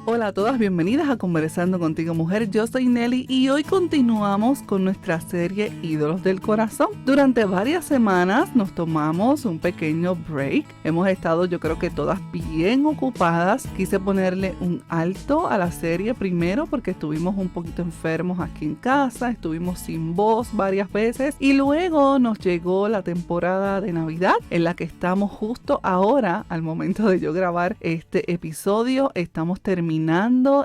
Hola a todas, bienvenidas a Conversando Contigo Mujer. Yo soy Nelly y hoy continuamos con nuestra serie Ídolos del Corazón. Durante varias semanas nos tomamos un pequeño break. Hemos estado, yo creo que todas bien ocupadas. Quise ponerle un alto a la serie primero porque estuvimos un poquito enfermos aquí en casa, estuvimos sin voz varias veces y luego nos llegó la temporada de Navidad en la que estamos justo ahora, al momento de yo grabar este episodio. Estamos terminando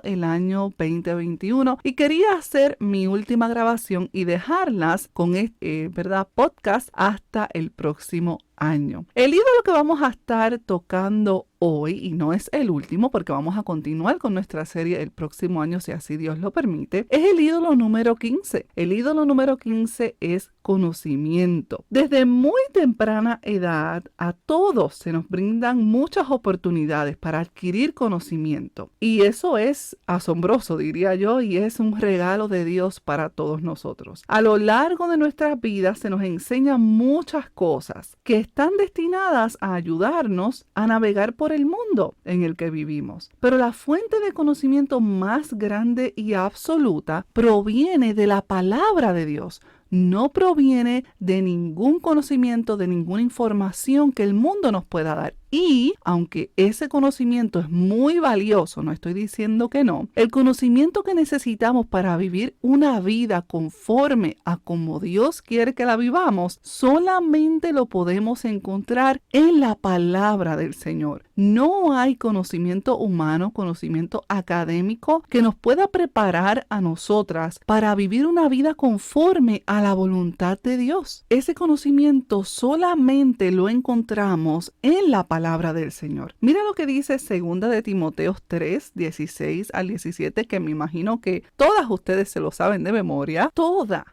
el año 2021 y quería hacer mi última grabación y dejarlas con este podcast hasta el próximo año. El ídolo que vamos a estar tocando hoy, y no es el último porque vamos a continuar con nuestra serie el próximo año si así Dios lo permite, es el ídolo número 15. El ídolo número 15 es conocimiento. Desde muy temprana edad a todos se nos brindan muchas oportunidades para adquirir conocimiento y eso es asombroso, diría yo, y es un regalo de Dios para todos nosotros. A lo largo de nuestras vidas se nos enseñan muchas cosas que están destinadas a ayudarnos a navegar por el mundo en el que vivimos. Pero la fuente de conocimiento más grande y absoluta proviene de la palabra de Dios. No proviene de ningún conocimiento, de ninguna información que el mundo nos pueda dar. Y aunque ese conocimiento es muy valioso, no estoy diciendo que no, el conocimiento que necesitamos para vivir una vida conforme a como Dios quiere que la vivamos, solamente lo podemos encontrar en la palabra del Señor. No hay conocimiento humano, conocimiento académico que nos pueda preparar a nosotras para vivir una vida conforme a la voluntad de Dios. Ese conocimiento solamente lo encontramos en la palabra del Señor. Mira lo que dice 2 de Timoteo 3, 16 al 17, que me imagino que todas ustedes se lo saben de memoria. Toda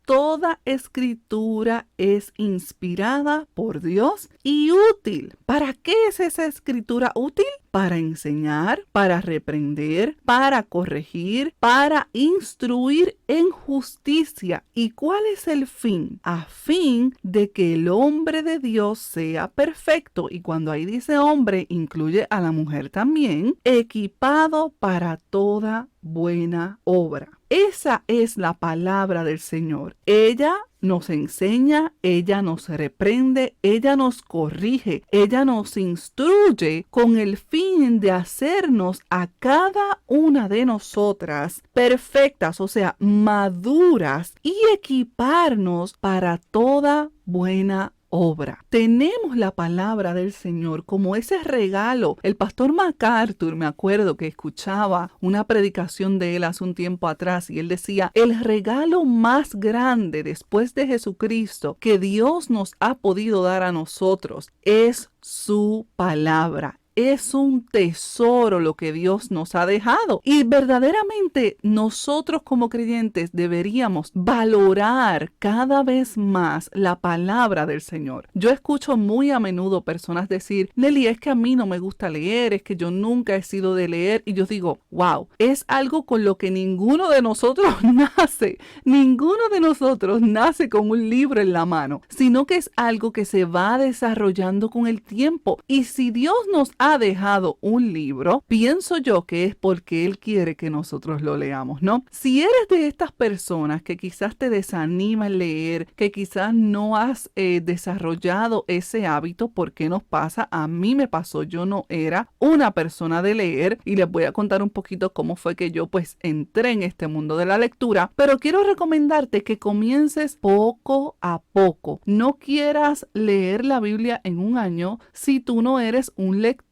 escritura es inspirada por Dios y útil. ¿Para qué es esa escritura útil? Para enseñar, para reprender, para corregir, para instruir en justicia. ¿Y cuál es el fin? A fin de que el hombre de Dios sea perfecto. Y cuando ahí dice hombre, incluye a la mujer también, equipado para toda buena obra. Esa es la palabra del Señor. Ella nos enseña, ella nos reprende, ella nos corrige, ella nos instruye con el fin de hacernos a cada una de nosotras perfectas, o sea, maduras y equiparnos para toda buena obra. Tenemos la palabra del Señor como ese regalo. El pastor MacArthur, me acuerdo que escuchaba una predicación de él hace un tiempo atrás y él decía, el regalo más grande después de Jesucristo que Dios nos ha podido dar a nosotros es su palabra. Es un tesoro lo que Dios nos ha dejado y verdaderamente nosotros como creyentes deberíamos valorar cada vez más la palabra del Señor. Yo escucho muy a menudo personas decir, Nelly, es que a mí no me gusta leer, es que yo nunca he sido de leer, y yo digo, wow, es algo con lo que ninguno de nosotros nace. Ninguno de nosotros nace con un libro en la mano, sino que es algo que se va desarrollando con el tiempo. Y si Dios nos ha dejado un libro, pienso yo que es porque Él quiere que nosotros lo leamos, ¿no? Si eres de estas personas que quizás te desanima el leer, que quizás no has desarrollado ese hábito, ¿por qué nos pasa? A mí me pasó, yo no era una persona de leer y les voy a contar un poquito cómo fue que yo pues entré en este mundo de la lectura, pero quiero recomendarte que comiences poco a poco. No quieras leer la Biblia en un año si tú no eres un lector,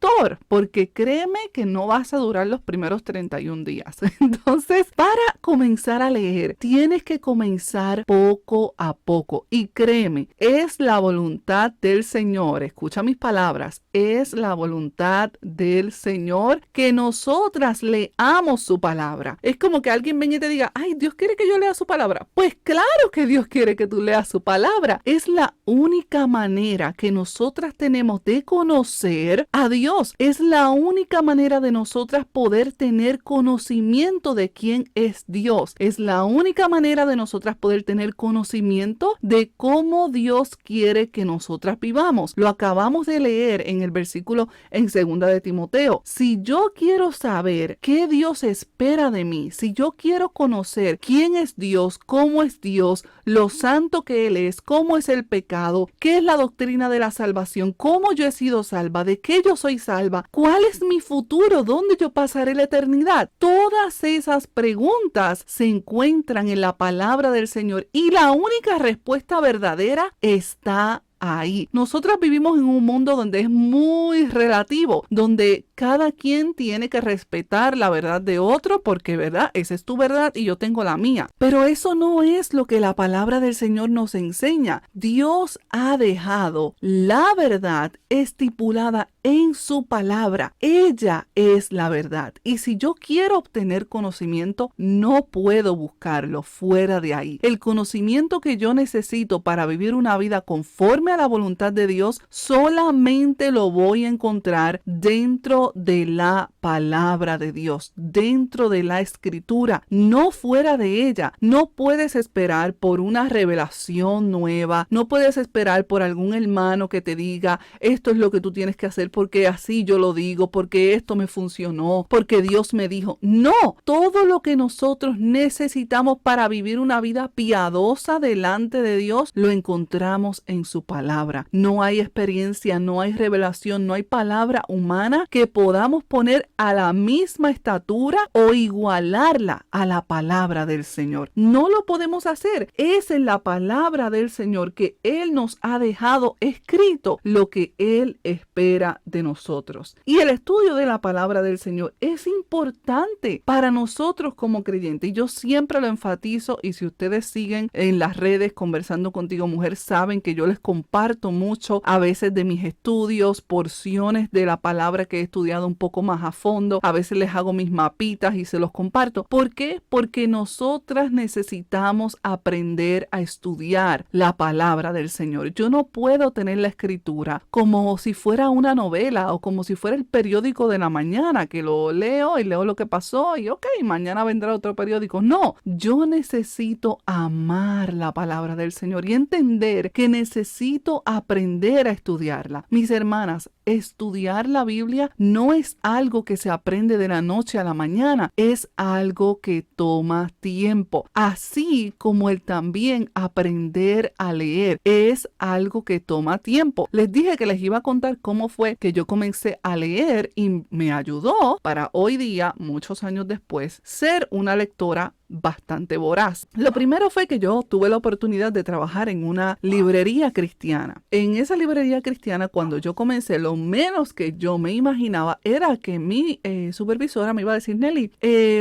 porque créeme que no vas a durar los primeros 31 días. Entonces, para comenzar a leer, tienes que comenzar poco a poco. Y créeme, es la voluntad del Señor. Escucha mis palabras. Es la voluntad del Señor que nosotras leamos su palabra. Es como que alguien venga y te diga, ay, Dios quiere que yo lea su palabra. Pues claro que Dios quiere que tú leas su palabra. Es la única manera que nosotras tenemos de conocer a Dios Dios. Es la única manera de nosotras poder tener conocimiento de quién es Dios. Es la única manera de nosotras poder tener conocimiento de cómo Dios quiere que nosotras vivamos. Lo acabamos de leer en el versículo en 2 de Timoteo. Si yo quiero saber qué Dios espera de mí, si yo quiero conocer quién es Dios, cómo es Dios, lo santo que Él es, cómo es el pecado, qué es la doctrina de la salvación, cómo yo he sido salva, de qué yo soy salva, cuál es mi futuro, dónde yo pasaré la eternidad. Todas esas preguntas se encuentran en la palabra del Señor y la única respuesta verdadera está ahí. Nosotras vivimos en un mundo donde es muy relativo, donde cada quien tiene que respetar la verdad de otro porque, ¿verdad? Esa es tu verdad y yo tengo la mía. Pero eso no es lo que la palabra del Señor nos enseña. Dios ha dejado la verdad estipulada en su palabra. Ella es la verdad. Y si yo quiero obtener conocimiento, no puedo buscarlo fuera de ahí. El conocimiento que yo necesito para vivir una vida conforme a la voluntad de Dios, solamente lo voy a encontrar dentro de la palabra de Dios, dentro de la escritura, no fuera de ella. No puedes esperar por una revelación nueva, no puedes esperar por algún hermano que te diga, esto es lo que tú tienes que hacer porque así yo lo digo, porque esto me funcionó, porque Dios me dijo. No, todo lo que nosotros necesitamos para vivir una vida piadosa delante de Dios, lo encontramos en su palabra. No hay experiencia, no hay revelación, no hay palabra humana que podamos poner a la misma estatura o igualarla a la palabra del Señor. No lo podemos hacer. Es en la palabra del Señor que Él nos ha dejado escrito lo que Él espera de nosotros. Y el estudio de la palabra del Señor es importante para nosotros como creyentes. Y yo siempre lo enfatizo, y si ustedes siguen en las redes Conversando Contigo Mujer, saben que yo les comparto mucho a veces de mis estudios, porciones de la palabra que he estudiado un poco más a fondo. A veces les hago mis mapitas y se los comparto. ¿Por qué? Porque nosotras necesitamos aprender a estudiar la palabra del Señor. Yo no puedo tener la escritura como si fuera una novela o como si fuera el periódico de la mañana, que lo leo y leo lo que pasó y ok, mañana vendrá otro periódico. No, yo necesito amar la palabra del Señor y entender que necesito aprender a estudiarla. Mis hermanas, estudiar la Biblia no es algo que se aprende de la noche a la mañana, es algo que toma tiempo. Así como el también aprender a leer es algo que toma tiempo. Les dije que les iba a contar cómo fue que yo comencé a leer y me ayudó para hoy día, muchos años después, ser una lectora bastante voraz. Lo primero fue que yo tuve la oportunidad de trabajar en una librería cristiana. En esa librería cristiana, cuando yo comencé, lo menos que yo me imaginaba era que mi supervisora me iba a decir, Nelly,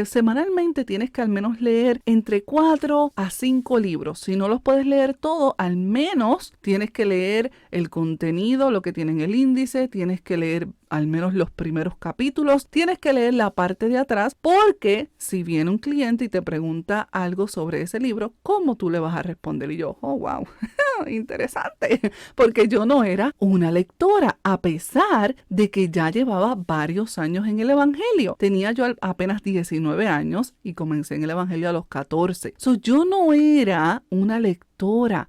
semanalmente tienes que al menos leer entre 4 a 5 libros. Si no los puedes leer todo, al menos tienes que leer el contenido, lo que tiene en el índice, tienes que leer al menos los primeros capítulos, tienes que leer la parte de atrás, porque si viene un cliente y te pregunta algo sobre ese libro, ¿cómo tú le vas a responder? Y yo, oh, wow, interesante, porque yo no era una lectora, a pesar de que ya llevaba varios años en el Evangelio. Tenía yo apenas 19 años y comencé en el Evangelio a los 14. Yo no era una lectora.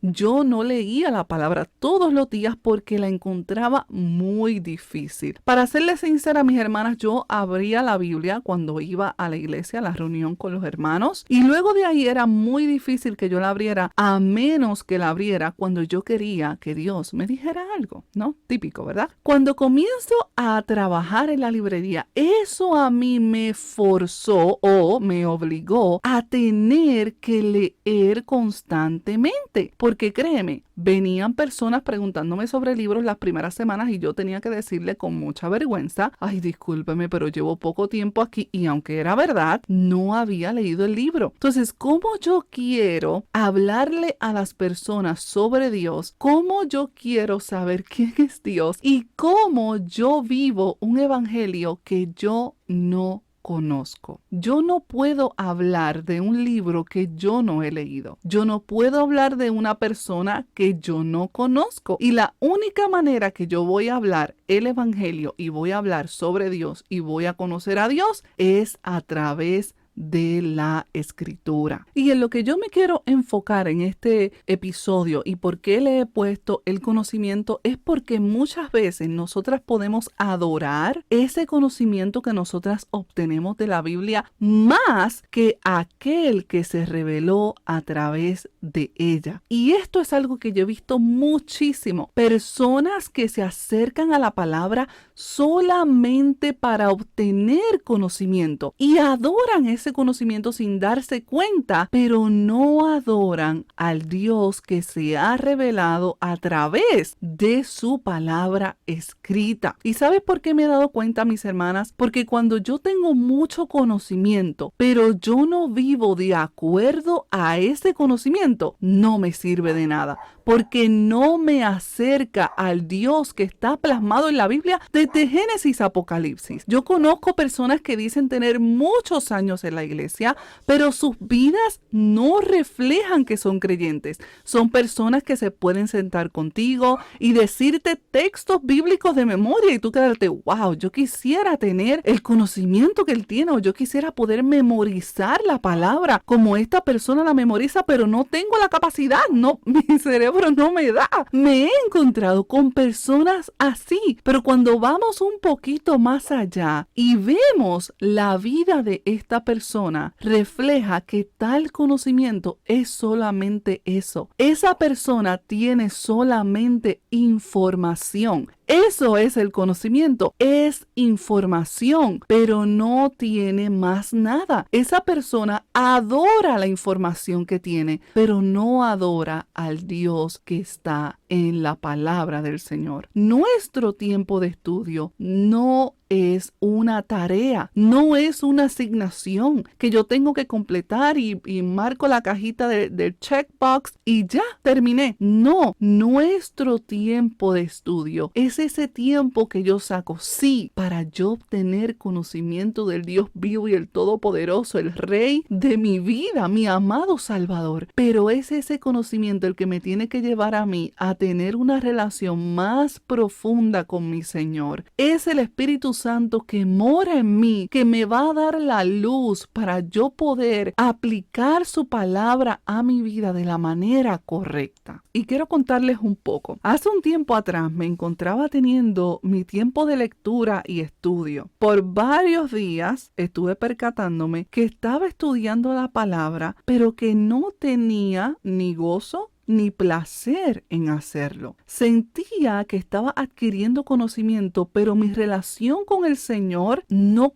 Yo no leía la palabra todos los días porque la encontraba muy difícil. Para serles sincera, mis hermanas, yo abría la Biblia cuando iba a la iglesia, a la reunión con los hermanos, y luego de ahí era muy difícil que yo la abriera, a menos que la abriera cuando yo quería que Dios me dijera algo, ¿no? Típico, ¿verdad? Cuando comienzo a trabajar en la librería, eso a mí me forzó o me obligó a tener que leer constantemente. Porque créeme, venían personas preguntándome sobre libros las primeras semanas y yo tenía que decirle con mucha vergüenza, ay, discúlpeme, pero llevo poco tiempo aquí, y aunque era verdad, no había leído el libro. Entonces, ¿cómo yo quiero hablarle a las personas sobre Dios? ¿Cómo yo quiero saber quién es Dios? ¿Y cómo yo vivo un evangelio que yo no conozco. Yo no puedo hablar de un libro que yo no he leído. Yo no puedo hablar de una persona que yo no conozco. Y la única manera que yo voy a hablar el evangelio y voy a hablar sobre Dios y voy a conocer a Dios es a través de la escritura. Y en lo que yo me quiero enfocar en este episodio y por qué le he puesto el conocimiento es porque muchas veces nosotras podemos adorar ese conocimiento que nosotras obtenemos de la Biblia más que aquel que se reveló a través de ella. Y esto es algo que yo he visto muchísimo. Personas que se acercan a la palabra solamente para obtener conocimiento y adoran ese conocimiento sin darse cuenta, pero no adoran al Dios que se ha revelado a través de su palabra escrita. ¿Y sabes por qué me he dado cuenta, mis hermanas? Porque cuando yo tengo mucho conocimiento, pero yo no vivo de acuerdo a ese conocimiento, no me sirve de nada, porque no me acerca al Dios que está plasmado en la Biblia desde Génesis a Apocalipsis. Yo conozco personas que dicen tener muchos años en la iglesia, pero sus vidas no reflejan que son creyentes. Son personas que se pueden sentar contigo y decirte textos bíblicos de memoria y tú quedarte, wow, yo quisiera tener el conocimiento que él tiene, o yo quisiera poder memorizar la palabra como esta persona la memoriza, pero no tengo la capacidad, no, mi cerebro no me da. Me he encontrado con personas así, pero cuando vamos un poquito más allá y vemos la vida de esta persona, refleja que tal conocimiento es solamente eso. Esa persona tiene solamente información. Eso es el conocimiento, es información, pero no tiene más nada. Esa persona adora la información que tiene, pero no adora al Dios que está en la palabra del Señor. Nuestro tiempo de estudio no es una tarea, no es una asignación que yo tengo que completar y marco la cajita del checkbox y ya terminé. No, nuestro tiempo de estudio es ese tiempo que yo saco, sí, para yo obtener conocimiento del Dios vivo y el Todopoderoso, el Rey de mi vida, mi amado Salvador. Pero es ese conocimiento el que me tiene que llevar a mí a tener una relación más profunda con mi Señor. Es el Espíritu Santo que mora en mí, que me va a dar la luz para yo poder aplicar su palabra a mi vida de la manera correcta. Y quiero contarles un poco. Hace un tiempo atrás me encontraba teniendo mi tiempo de lectura y estudio. Por varios días estuve percatándome que estaba estudiando la palabra, pero que no tenía ni gozo ni placer en hacerlo. Sentía que estaba adquiriendo conocimiento, pero mi relación con el Señor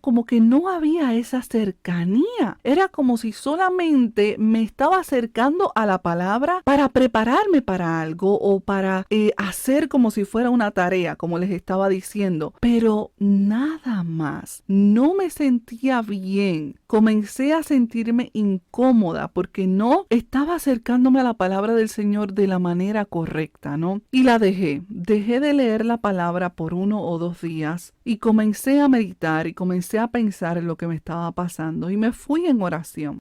como que no había esa cercanía. Era como si solamente me estaba acercando a la palabra para prepararme para algo o para hacer como si fuera una tarea, como les estaba diciendo, pero nada más. No me sentía bien. Comencé a sentirme incómoda porque no estaba acercándome a la palabra del Señor de la manera correcta, ¿no? Y la dejé de leer la palabra por 1 o 2 días y comencé a meditar y comencé a pensar en lo que me estaba pasando y me fui en oración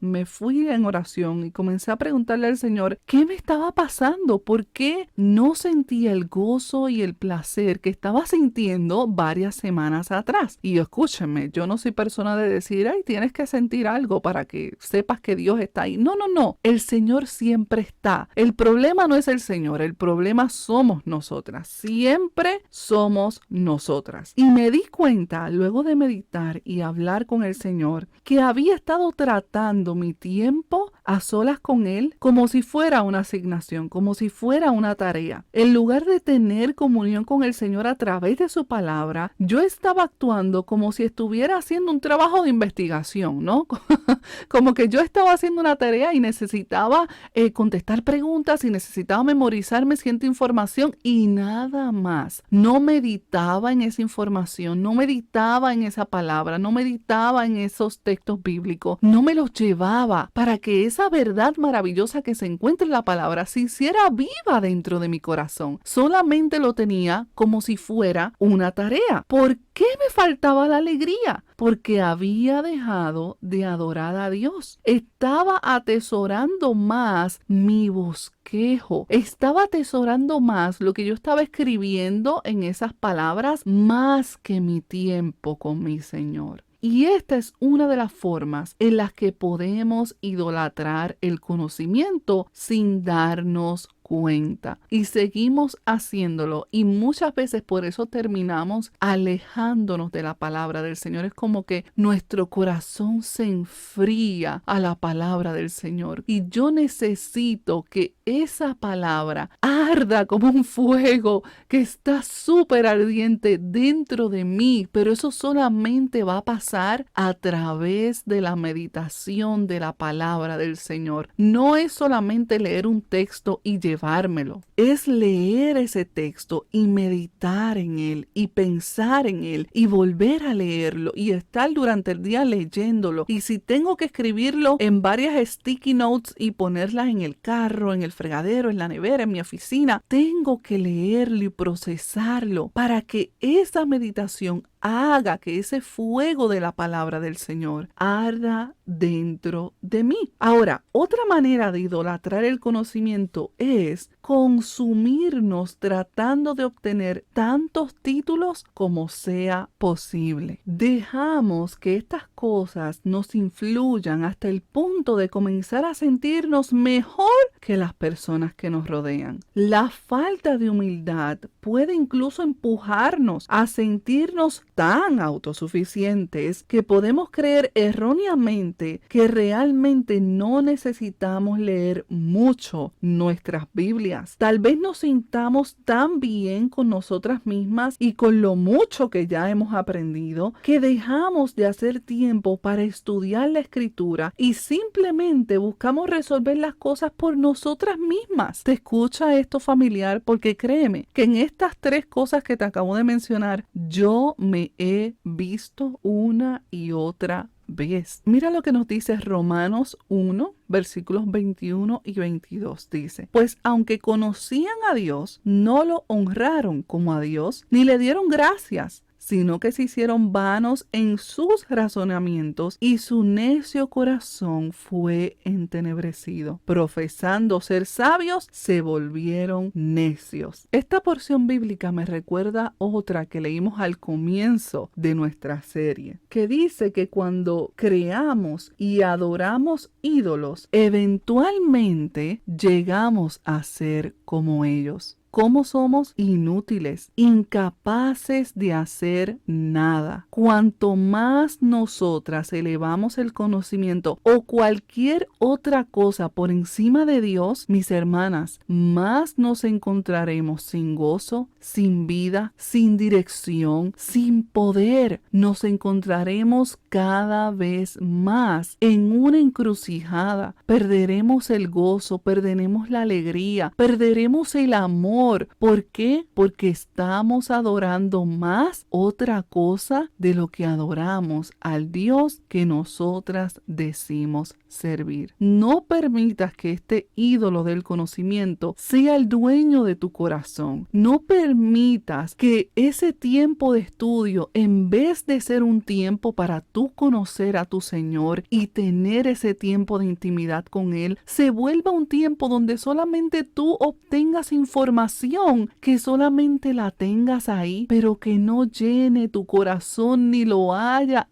y comencé a preguntarle al Señor qué me estaba pasando, por qué no sentía el gozo y el placer que estaba sintiendo varias semanas atrás. Y escúchenme, yo no soy persona de decir, ay, tienes que sentir algo para que sepas que Dios está ahí. No, el Señor siempre está. El problema no es el Señor, el problema somos nosotras. Siempre somos nosotras. Y me di cuenta, luego de meditar y hablar con el Señor, que había estado tratando mi tiempo a solas con Él como si fuera una asignación, como si fuera una tarea. En lugar de tener comunión con el Señor a través de su palabra, yo estaba actuando como si estuviera haciendo un trabajo de investigación, ¿no? Como que yo estaba haciendo una tarea y necesitaba contestar preguntas y necesitaba memorizarme cierta información y nada más. No meditaba en esa información, no meditaba en esa palabra, no meditaba en esos textos bíblicos, no me los llevaba para que esa verdad maravillosa que se encuentra en la palabra se hiciera viva dentro de mi corazón. Solamente lo tenía como si fuera una tarea. ¿Por qué me faltaba la alegría? Porque había dejado de adorar a Dios. Estaba atesorando más mi bosquejo. Estaba atesorando más lo que yo estaba escribiendo en esas palabras, más que mi tiempo con mi Señor. Y esta es una de las formas en las que podemos idolatrar el conocimiento sin darnos cuenta. Y seguimos haciéndolo. Y muchas veces por eso terminamos alejándonos de la palabra del Señor. Es como que nuestro corazón se enfría a la palabra del Señor. Y yo necesito que esa palabra arda como un fuego que está súper ardiente dentro de mí. Pero eso solamente va a pasar a través de la meditación de la palabra del Señor. No es solamente leer un texto y llevármelo. Es leer ese texto y meditar en él y pensar en él y volver a leerlo y estar durante el día leyéndolo. Y si tengo que escribirlo en varias sticky notes y ponerlas en el carro, en el fregadero, en la nevera, en mi oficina, tengo que leerlo y procesarlo para que esa meditación haga que ese fuego de la palabra del Señor arda dentro de mí. Ahora, otra manera de idolatrar el conocimiento es consumirnos tratando de obtener tantos títulos como sea posible. Dejamos que estas cosas nos influyan hasta el punto de comenzar a sentirnos mejor que las personas que nos rodean. La falta de humildad puede incluso empujarnos a sentirnos tan autosuficientes que podemos creer erróneamente que realmente no necesitamos leer mucho nuestras Biblias. Tal vez nos sintamos tan bien con nosotras mismas y con lo mucho que ya hemos aprendido que dejamos de hacer tiempo para estudiar la Escritura y simplemente buscamos resolver las cosas por nosotras mismas. ¿Te escucha esto familiar? Porque créeme que en estas tres cosas que te acabo de mencionar, yo me he visto una y otra vez. Mira lo que nos dice Romanos 1, versículos 21 y 22. Dice, pues aunque conocían a Dios, no lo honraron como a Dios, ni le dieron gracias, sino que se hicieron vanos en sus razonamientos y su necio corazón fue entenebrecido. Profesando ser sabios, se volvieron necios. Esta porción bíblica me recuerda otra que leímos al comienzo de nuestra serie, que dice que cuando creamos y adoramos ídolos, eventualmente llegamos a ser como ellos. ¿Cómo somos inútiles, incapaces de hacer nada? Cuanto más nosotras elevamos el conocimiento o cualquier otra cosa por encima de Dios, mis hermanas, más nos encontraremos sin gozo, sin vida, sin dirección, sin poder. Nos encontraremos cada vez más en una encrucijada. Perderemos el gozo, perderemos la alegría, perderemos el amor. ¿Por qué? Porque estamos adorando más otra cosa de lo que adoramos al Dios que nosotras decimos servir. No permitas que este ídolo del conocimiento sea el dueño de tu corazón. No permitas que ese tiempo de estudio, en vez de ser un tiempo para tú conocer a tu Señor y tener ese tiempo de intimidad con Él, se vuelva un tiempo donde solamente tú obtengas información, que solamente la tengas ahí, pero que no llene tu corazón ni lo haga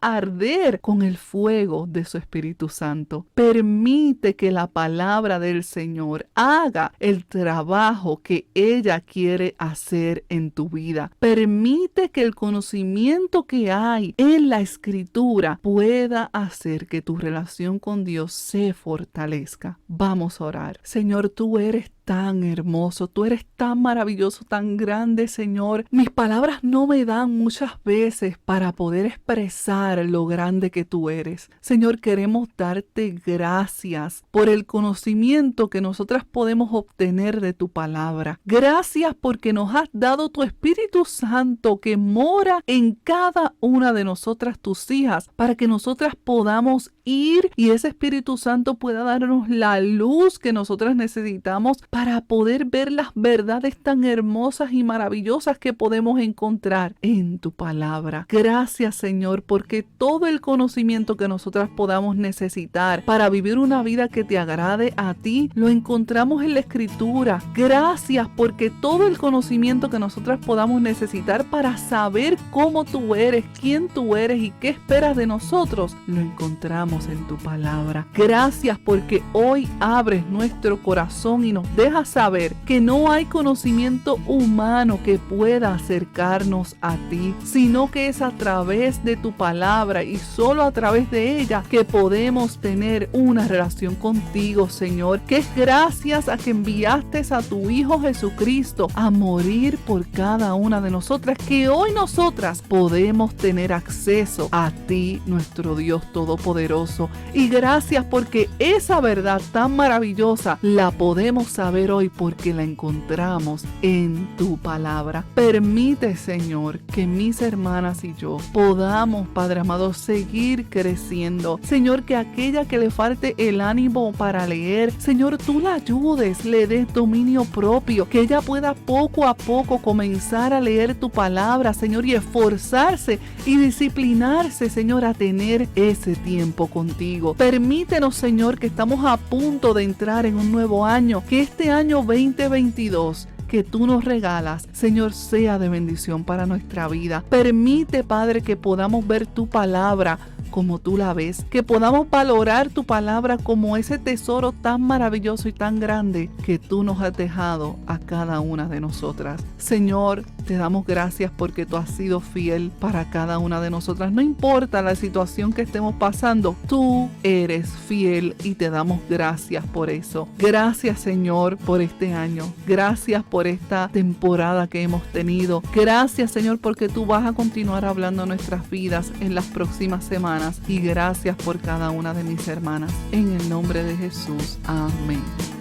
arder con el fuego de su Espíritu Santo. Permite que la palabra del Señor haga el trabajo que ella quiere hacer en tu vida. Permite que el conocimiento que hay en la Escritura pueda hacer que tu relación con Dios se fortalezca. Vamos a orar. Señor, tú eres tan hermoso, tú eres tan maravilloso, tan grande, Señor. Mis palabras no me dan muchas veces para poder expresar lo grande que tú eres. Señor, queremos darte gracias por el conocimiento que nosotras podemos obtener de tu palabra. Gracias porque nos has dado tu Espíritu Santo que mora en cada una de nosotras, tus hijas, para que nosotras podamos ir y ese Espíritu Santo pueda darnos la luz que nosotras necesitamos para poder ver las verdades tan hermosas y maravillosas que podemos encontrar en tu palabra. Gracias, Señor, porque todo el conocimiento que nosotras podamos necesitar para vivir una vida que te agrade a ti, lo encontramos en la Escritura. Gracias porque todo el conocimiento que nosotras podamos necesitar para saber cómo tú eres, quién tú eres y qué esperas de nosotros, lo encontramos en tu palabra. Gracias porque hoy abres nuestro corazón y nos dejas saber que no hay conocimiento humano que pueda acercarnos a ti, sino que es a través de tu palabra y solo a través de ella que podemos tener una relación contigo, Señor, que es gracias a que enviaste a tu Hijo Jesucristo a morir por cada una de nosotras, que hoy nosotras podemos tener acceso a ti, nuestro Dios Todopoderoso. Y gracias porque esa verdad tan maravillosa la podemos saber hoy porque la encontramos en tu palabra. Permite, Señor, que mis hermanas y yo podamos, Padre amado, seguir creciendo. Señor, que aquella que le falte el ánimo para leer, Señor, tú la ayudes, le des dominio propio, que ella pueda poco a poco comenzar a leer tu palabra, Señor, y esforzarse y disciplinarse, Señor, a tener ese tiempo contigo. Permítenos, Señor, que estamos a punto de entrar en un nuevo año, que este año 2022 que tú nos regalas, Señor, sea de bendición para nuestra vida. Permite, Padre, que podamos ver tu palabra como tú la ves, que podamos valorar tu palabra como ese tesoro tan maravilloso y tan grande que tú nos has dejado a cada una de nosotras. Señor, te damos gracias porque tú has sido fiel para cada una de nosotras. No importa la situación que estemos pasando, tú eres fiel y te damos gracias por eso. Gracias, Señor, por este año. Gracias por esta temporada que hemos tenido. Gracias, Señor, porque tú vas a continuar hablando nuestras vidas en las próximas semanas. Y gracias por cada una de mis hermanas. En el nombre de Jesús. Amén.